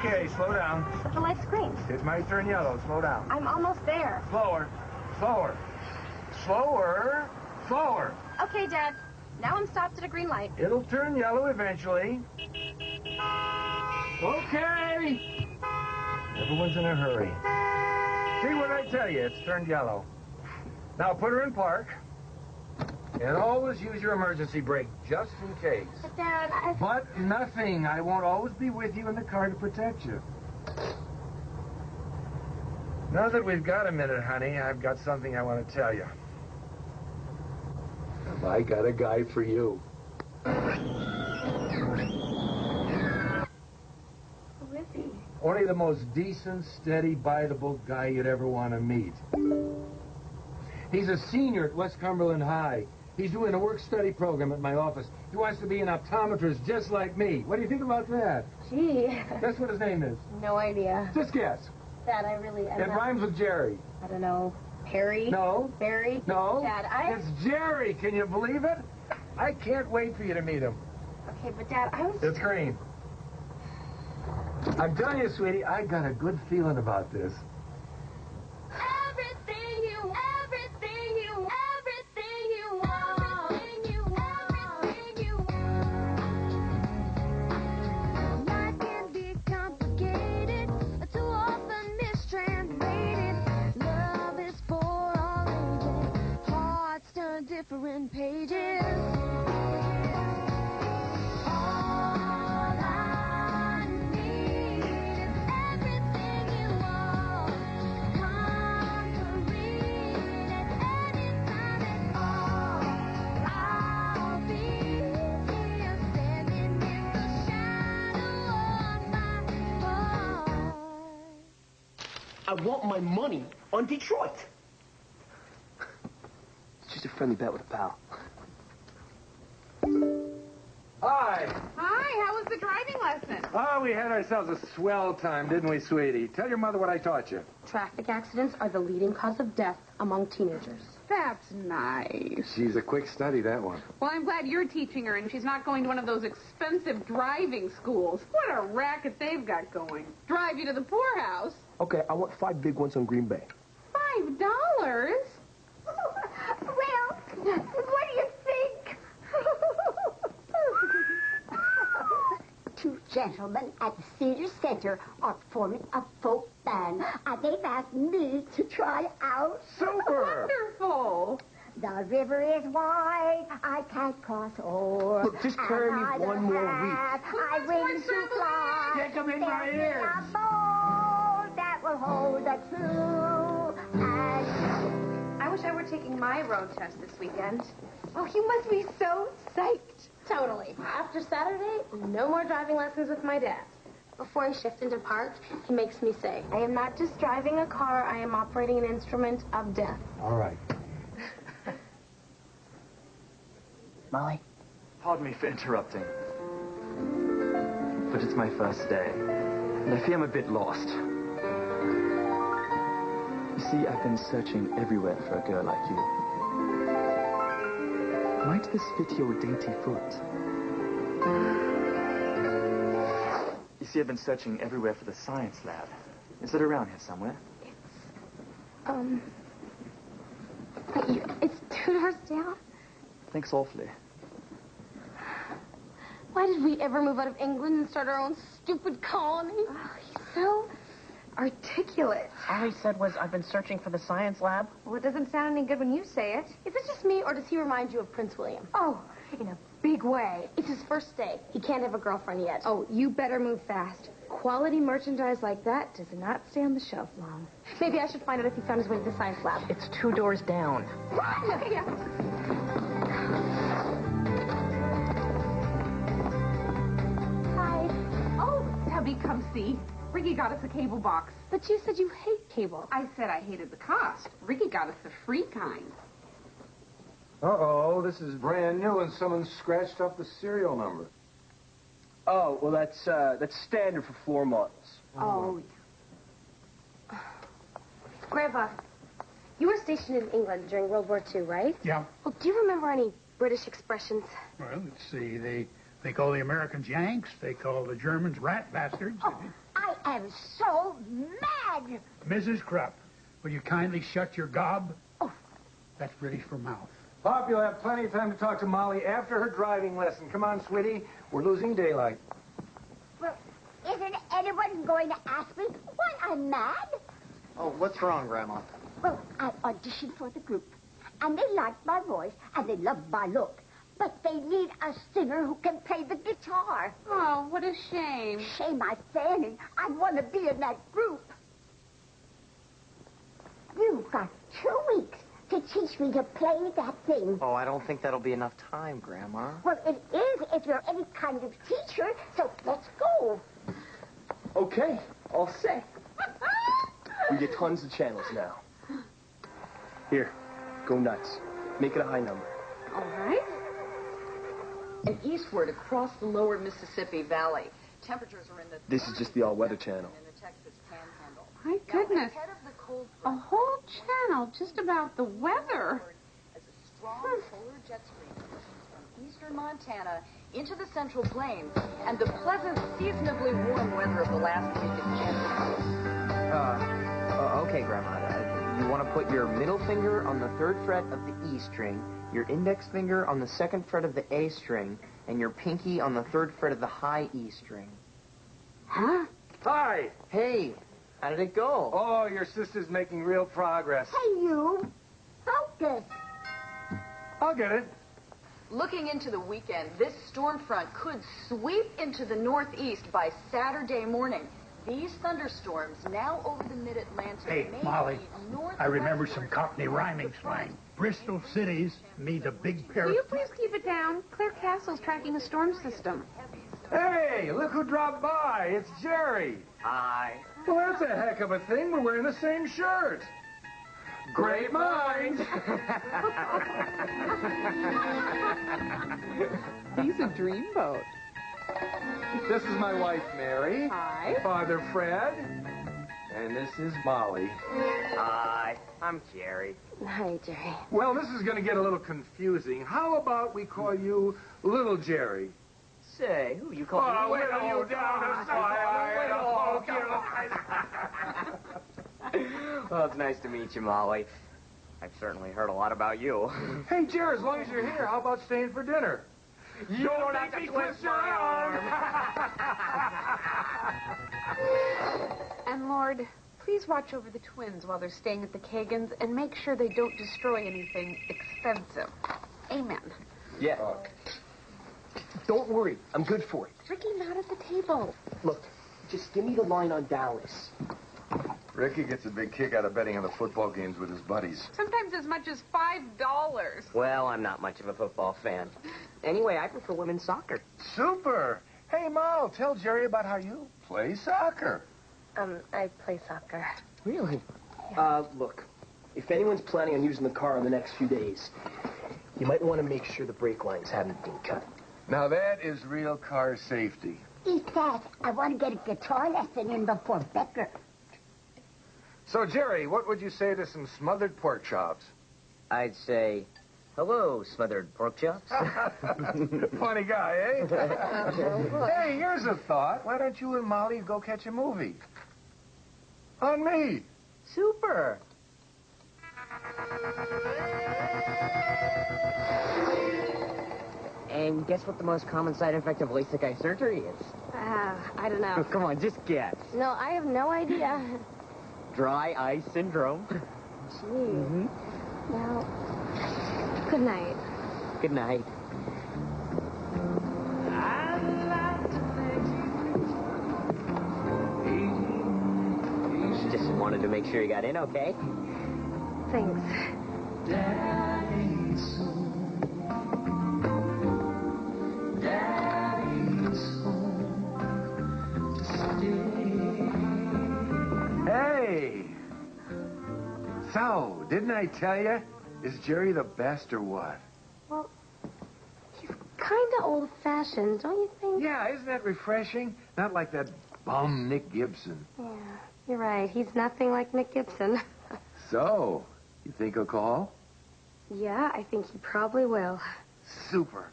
Okay, slow down. But the light's green. It might turn yellow. Slow down. I'm almost there. Slower. Slower. Slower. Slower. Okay, Dad. Now I'm stopped at a green light. It'll turn yellow eventually. Okay. Everyone's in a hurry. See what I tell you? It's turned yellow. Now put her in park. And always use your emergency brake, just in case. But, Dad, But nothing. I won't always be with you in the car to protect you. Now that we've got a minute, honey, I've got something I want to tell you. Have I got a guy for you? Who is he? Only the most decent, steady, biteable guy you'd ever want to meet. He's a senior at West Cumberland High. He's doing a work-study program at my office. He wants to be an optometrist just like me. What do you think about that? Gee. Guess what his name is? No idea. Just guess. Dad, I really am It rhymes with Jerry. I don't know. Harry? No. Barry? No. Dad, It's Jerry. Can you believe it? I can't wait for you to meet him. Okay, but Dad, I was... It's green. I'm telling you, sweetie, I got a good feeling about this. Everything you want. Life can be complicated, too often mistranslated. Love is for all ages, hearts turn different pages. All I need is everything you want. Come to read it anytime at all. I'll be here standing in the shadow of my heart. I want my money on Detroit. It's just a friendly bet with a pal. Hi. Hi, how was the driving lesson? Oh, we had ourselves a swell time, didn't we, sweetie? Tell your mother what I taught you. Traffic accidents are the leading cause of death among teenagers. That's nice. She's a quick study, that one. Well, I'm glad you're teaching her and she's not going to one of those expensive driving schools. What a racket they've got going. Drive you to the poorhouse. Okay, I want 5 big ones on Green Bay. $5? Well, what do you think? Two gentlemen at the Theater Center are forming a folk band. They've asked me to try out. Super! Wonderful. The river is wide, I can't cross o'er. Look, just carry me And I one more week. I wings to fly. Stick 'em in my ears. A boat that will hold the true and I wish I were taking my road test this weekend. Oh, you must be so psyched. Totally. After Saturday, no more driving lessons with my dad. Before I shift into park, he makes me say, I am not just driving a car, I am operating an instrument of death. All right. Molly? Pardon me for interrupting, but it's my first day, and I fear I'm a bit lost. You see, I've been searching everywhere for a girl like you. Might this fit your dainty foot? You see, I've been searching everywhere for the science lab. Is it around here somewhere? It's 2 doors down. Thanks awfully. Why did we ever move out of England and start our own stupid colony? Oh, he's so articulate. All he said was, I've been searching for the science lab. Well, it doesn't sound any good when you say it. Is it just me, or does he remind you of Prince William? Oh, in a big way. It's his first day. He can't have a girlfriend yet. Oh, you better move fast. Quality merchandise like that does not stay on the shelf long. Maybe I should find out if he found his way to the science lab. It's 2 doors down. Run! Yeah. Hi. Oh, Tubby, come see. Ricky got us a cable box. But you said you hate cable. I said I hated the cost. Ricky got us the free kind. Uh-oh, this is brand new and someone scratched up the serial number. Oh, well, that's standard for floor models. Oh, yeah. Grandpa, you were stationed in England during World War II, right? Yeah. Well, do you remember any British expressions? Well, let's see. They call the Americans Yanks. They call the Germans rat bastards. Oh, I am so mad. Mrs. Krupp, will you kindly shut your gob? Oh. That's British for mouth. Pop, you'll have plenty of time to talk to Molly after her driving lesson. Come on, sweetie. We're losing daylight. Well, isn't anyone going to ask me why I'm mad? Oh, what's wrong, Grandma? Well, I auditioned for the group, and they liked my voice, and they loved my look. But they need a singer who can play the guitar. Oh, what a shame. Shame I fanny. I want to be in that group. You've got 2 weeks to teach me to play that thing. Oh, I don't think that'll be enough time, Grandma. Well, it is if you're any kind of teacher, so let's go. Okay, all set. We get tons of channels now. Here, go nuts. Make it a high number. All right. And eastward across the lower Mississippi Valley. Temperatures are in the... This is just the all-weather channel. ...in the Texas Panhandle. My goodness. Ahead of the cold A front, whole channel just about the weather. as a strong polar jet stream pushes from eastern Montana into the Central Plains and the pleasant, seasonably warm weather of the last week in January. Okay, Grandma. You want to put your middle finger on the 3rd fret of the E string, your index finger on the 2nd fret of the A string, and your pinky on the 3rd fret of the high E string. Huh? Hi. Hey, how did it go? Oh, your sister's making real progress. Hey, you. Focus. I'll get it. Looking into the weekend, this storm front could sweep into the northeast by Saturday morning. These thunderstorms now over the mid-Atlantic. Hey, may Molly, lead I remember some Cockney rhyming slang. Bristol cities meet a big pair Will of... you please keep it down? Claire Castle's tracking a storm system. Hey, look who dropped by. It's Jerry. Hi. Well, that's a heck of a thing. We're wearing the same shirt. Great minds. He's a dreamboat. This is my wife, Mary. Hi. Father, Fred. And this is Molly. Hi. I'm Jerry. Hi, Jerry. Well, this is going to get a little confusing. How about we call you Little Jerry? Say, who you call Oh, me? wait till you down Well, it's nice to meet you, Molly. I've certainly heard a lot about you. Hey, Jerry, as long as you're here, how about staying for dinner? You don't have to twist my arm. And Lord, please watch over the twins while they're staying at the Kagans and make sure they don't destroy anything expensive. Amen. Yeah. Don't worry. I'm good for it. Ricky, not at the table. Look, just give me the line on Dallas. Ricky gets a big kick out of betting on the football games with his buddies. Sometimes as much as $5. Well, I'm not much of a football fan. Anyway, I prefer women's soccer. Super! Hey, Mal, tell Jerry about how you play soccer. I play soccer. Really? Look, if anyone's planning on using the car in the next few days, you might want to make sure the brake lines haven't been cut. Now, that is real car safety. Eat that. I want to get a guitar lesson in before Becker. So, Jerry, what would you say to some smothered pork chops? I'd say, hello, smothered pork chops. Funny guy, eh? Hey, here's a thought. Why don't you and Molly go catch a movie? On me. Super. And guess what the most common side effect of LASIK eye surgery is? I don't know. Come on, just guess. No, I have no idea. Dry eye syndrome. Gee. Well, good night. Good night. Just wanted to make sure you got in okay. Thanks. Hey! So, didn't I tell you? Is Jerry the best or what? Well, he's kind of old-fashioned, don't you think? Yeah, isn't that refreshing? Not like that bum Nick Gibson. Yeah, you're right. He's nothing like Nick Gibson. So, you think he'll call? Yeah, I think he probably will. Super.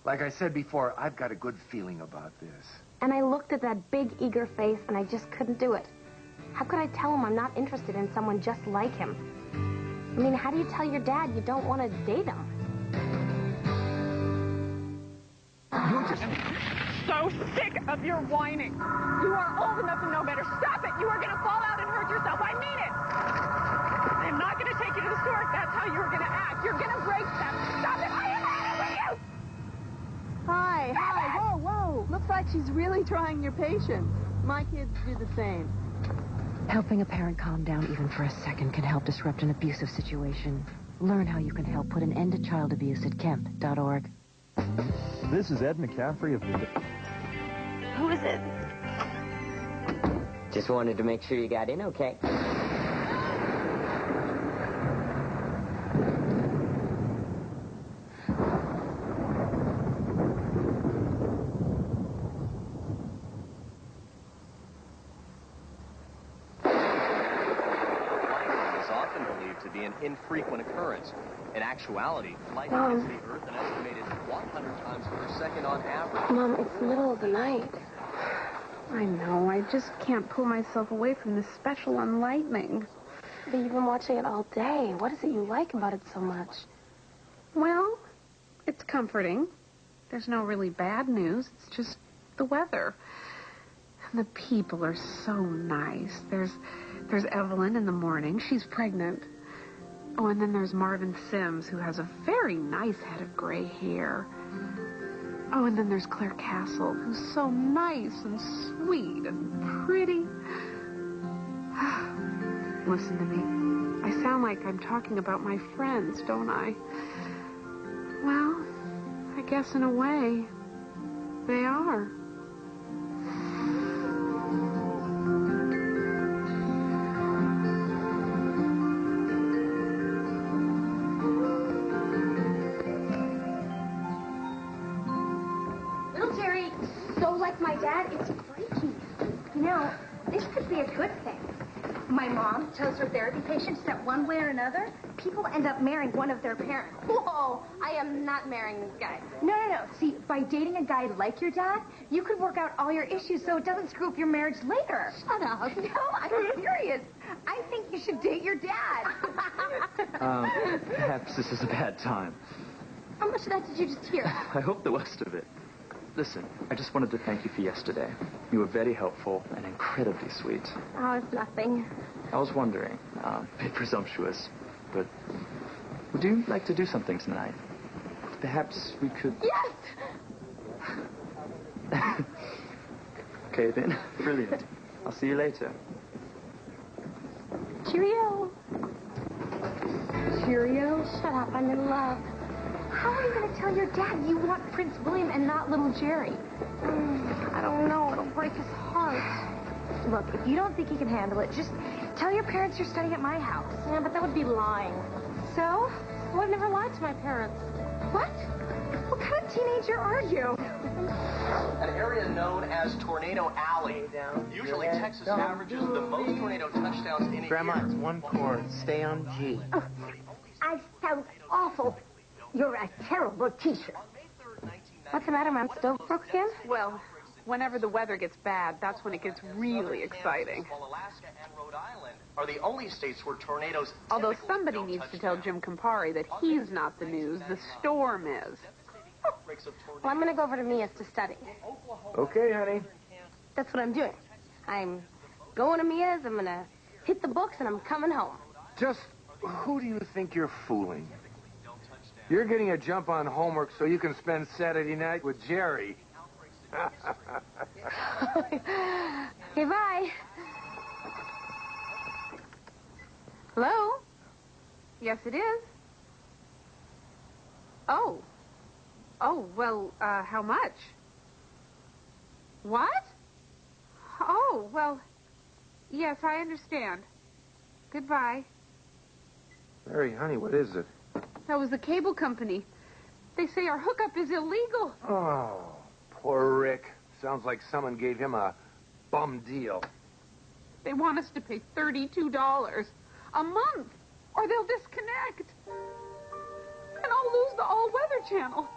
Like I said before, I've got a good feeling about this. And I looked at that big, eager face, and I just couldn't do it. How could I tell him I'm not interested in someone just like him? I mean, how do you tell your dad you don't want to date him? I'm so sick of your whining. You are old enough to know better. Stop it! You are going to fall out and hurt yourself. I mean it! I'm not going to take you to the store if that's how you're going to act. You're going to break them. Stop it! I am angry with you! Hi, whoa, whoa. Looks like she's really trying your patience. My kids do the same. Helping a parent calm down even for a second can help disrupt an abusive situation. Learn how you can help put an end to child abuse at kemp.org. This is Ed McCaffrey of the... Who is it? Just wanted to make sure you got in okay. Infrequent occurrence. In actuality, lightning hits the Earth an estimated 100 times per second on average. Mom, it's the middle of the night. I know. I just can't pull myself away from this special on lightning. But you've been watching it all day. What is it you like about it so much? Well, it's comforting. There's no really bad news. It's just the weather. And the people are so nice. There's Evelyn in the morning. She's pregnant. Oh, and then there's Marvin Sims, who has a very nice head of gray hair. Oh, and then there's Claire Castle, who's so nice and sweet and pretty. Listen to me. I sound like I'm talking about my friends, don't I? Well, I guess in a way, they are. My dad, it's freaky. You know, this could be a good thing. My mom tells her therapy patients that one way or another, people end up marrying one of their parents. Whoa, I am not marrying this guy. No. See, by dating a guy like your dad, you could work out all your issues so it doesn't screw up your marriage later. Shut up. No, I'm serious. I think you should date your dad. Perhaps this is a bad time. How much of that did you just hear? I hope the worst of it. Listen, I just wanted to thank you for yesterday. You were very helpful and incredibly sweet. Oh, it's nothing. I was wondering, a bit presumptuous, but would you like to do something tonight? Perhaps we could... Yes! Okay, then. Brilliant. I'll see you later. Cheerio. Cheerio? Shut up, I'm in love. How are you going to tell your dad you want Prince William and not little Jerry? I don't know. It'll break his heart. Look, if you don't think he can handle it, just tell your parents you're studying at my house. Yeah, but that would be lying. So? Well, I've never lied to my parents. What? What kind of teenager are you? An area known as Tornado Alley. Usually Texas averages the most tornado touchdowns in a Grandma, year. it's one chord. Stay on G. Oh, I sound awful. You're a terrible teacher. What's the matter, Mom? Still broke again? Well, whenever the weather gets bad, that's when it gets really exciting. While Alaska and Rhode Island are the only states where tornadoes... Although somebody needs to tell Jim Campari that he's not the news, the storm is. Well, I'm going to go over to Mia's to study. Okay, honey. That's what I'm doing. I'm going to Mia's, I'm going to hit the books, and I'm coming home. Just who do you think you're fooling? You're getting a jump on homework so you can spend Saturday night with Jerry. Okay, bye. Hello? Yes, it is. Oh. Oh, well, how much? What? Oh, well, yes, I understand. Goodbye. Mary, honey, what is it? That was the cable company. They say our hookup is illegal. Oh, poor Rick. Sounds like someone gave him a bum deal. They want us to pay $32 a month, or they'll disconnect. And I'll lose the all-weather channel.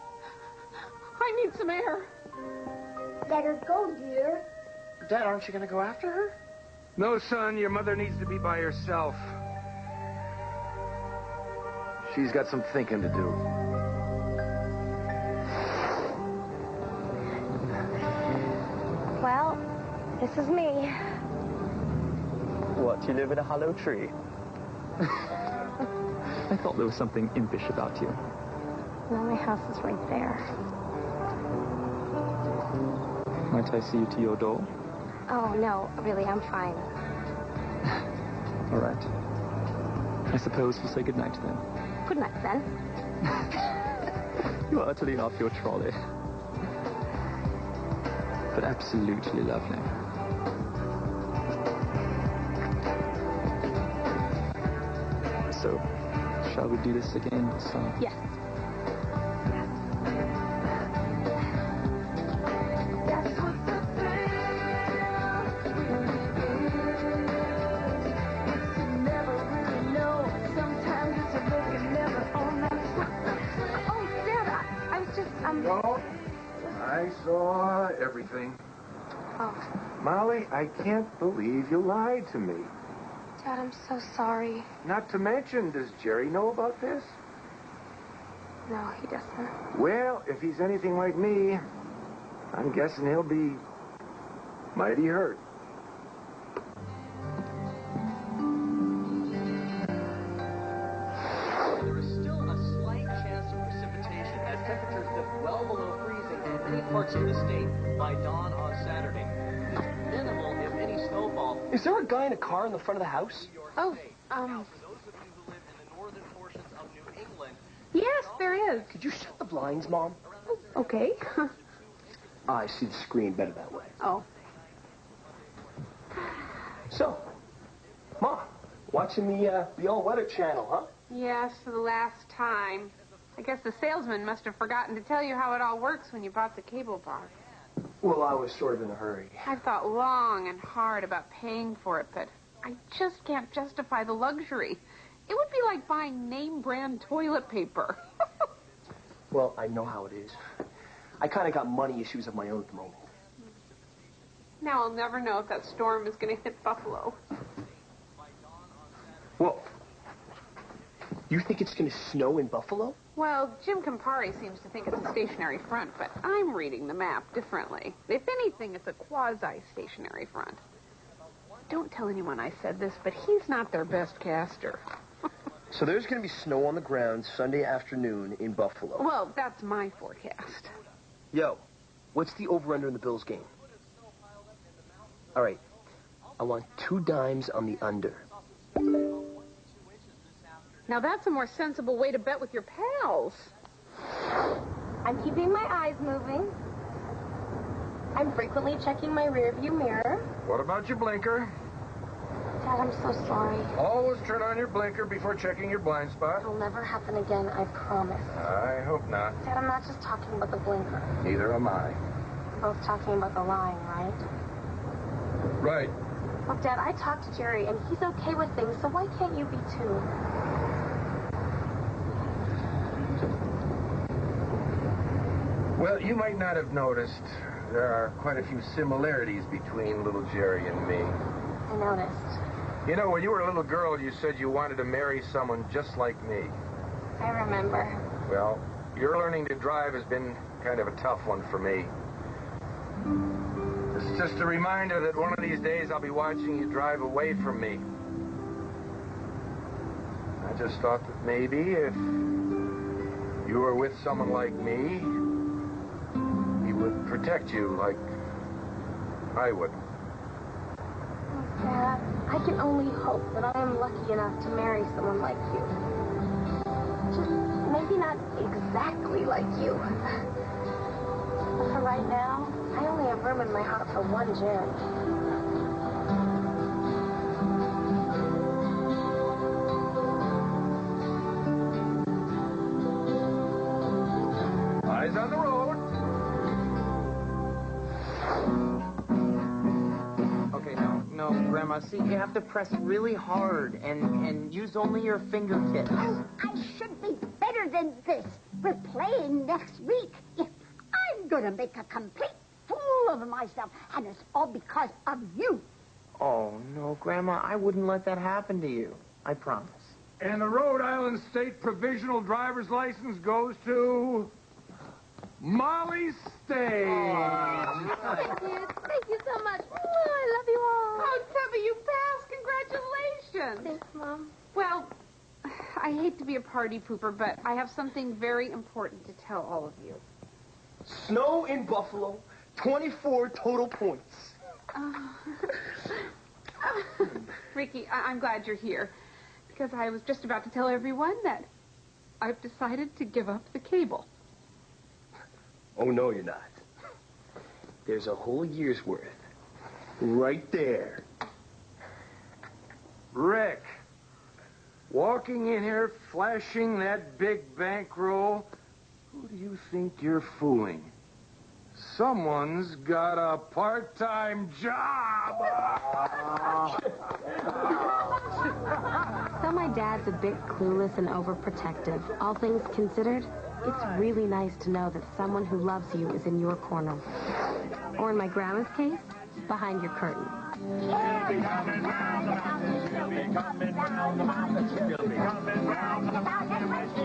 I need some air. Let her go, dear. Dad, aren't you going to go after her? No, son, your mother needs to be by herself. She's got some thinking to do. Well, this is me. What, you live in a hollow tree? I thought there was something impish about you. No, my house is right there. Might I see you to your door? Oh, no, really, I'm fine. All right. I suppose we'll say goodnight then. Good night, then. You are utterly off your trolley. But absolutely lovely. So, shall we do this again, son? Yes. No, I saw everything. Oh. Molly, I can't believe you lied to me. Dad, I'm so sorry. Not to mention, does Jerry know about this? No, he doesn't. Well, if he's anything like me, I'm guessing he'll be mighty hurt. There is still a slight chance of precipitation as temperatures dip well below freezing in many parts of the state by dawn on Saturday. There's minimal, if any, snowfall. Is there a guy in a car in the front of the house? Oh, Now, for those of you who live in the northern portions of New England... Yes, there is. Could you shut the blinds, Mom? Okay. I see the screen better that way. Oh. So, Mom, watching the all-weather channel, huh? Yes, for the last time. I guess the salesman must have forgotten to tell you how it all works when you bought the cable box. Well, I was sort of in a hurry. I've thought long and hard about paying for it, but I just can't justify the luxury. It would be like buying name-brand toilet paper. Well, I know how it is. I kind of got money issues of my own at the moment. Now I'll never know if that storm is going to hit Buffalo. Well, you think it's going to snow in Buffalo? Well, Jim Campari seems to think it's a stationary front, but I'm reading the map differently. If anything, it's a quasi-stationary front. Don't tell anyone I said this, but he's not their best caster. So there's going to be snow on the ground Sunday afternoon in Buffalo. Well, that's my forecast. Yo, what's the over-under in the Bills game? All right, I want 2 dimes on the under. Now that's a more sensible way to bet with your pals. I'm keeping my eyes moving. I'm frequently checking my rearview mirror. What about your blinker? Dad, I'm so sorry. Always turn on your blinker before checking your blind spot. It'll never happen again, I promise. I hope not. Dad, I'm not just talking about the blinker. Neither am I. We're both talking about the lying, right? Right. Look, Dad, I talked to Jerry, and he's okay with things, so why can't you be too? Well, you might not have noticed. There are quite a few similarities between little Jerry and me. I noticed. You know, when you were a little girl, you said you wanted to marry someone just like me. I remember. Well, your learning to drive has been kind of a tough one for me. It's just a reminder that one of these days I'll be watching you drive away from me. I just thought that maybe if you were with someone like me, he would protect you like I would. Dad, I can only hope that I am lucky enough to marry someone like you. Just maybe not exactly like you. But for right now, I only have room in my heart for one Jerry. Eyes on the road. Okay, no, Grandma. See, you have to press really hard and use only your fingertips. Oh, I should be better than this. We're playing next week. I'm gonna make a complete fool of myself, and it's all because of you. Oh, no, Grandma, I wouldn't let that happen to you. I promise. And the Rhode Island State Provisional Driver's License goes to Molly Stay. Thank you so much. Oh, I love you all. Oh, Tubby, you passed. Congratulations. Thanks, Mom. Well, I hate to be a party pooper, but I have something very important to tell all of you. Snow in Buffalo, 24 total points. Ricky, I'm glad you're here, because I was just about to tell everyone that I've decided to give up the cable. Oh, no, you're not. There's a whole year's worth. Right there. Rick, walking in here flashing that big bankroll, who do you think you're fooling? Someone's got a part-time job. Though my dad's a bit clueless and overprotective, all things considered, it's really nice to know that someone who loves you is in your corner. Or in my grandma's case, behind your curtain. She'll be coming round the mountain. She'll be coming round the mountain. She'll be coming round the mountain when she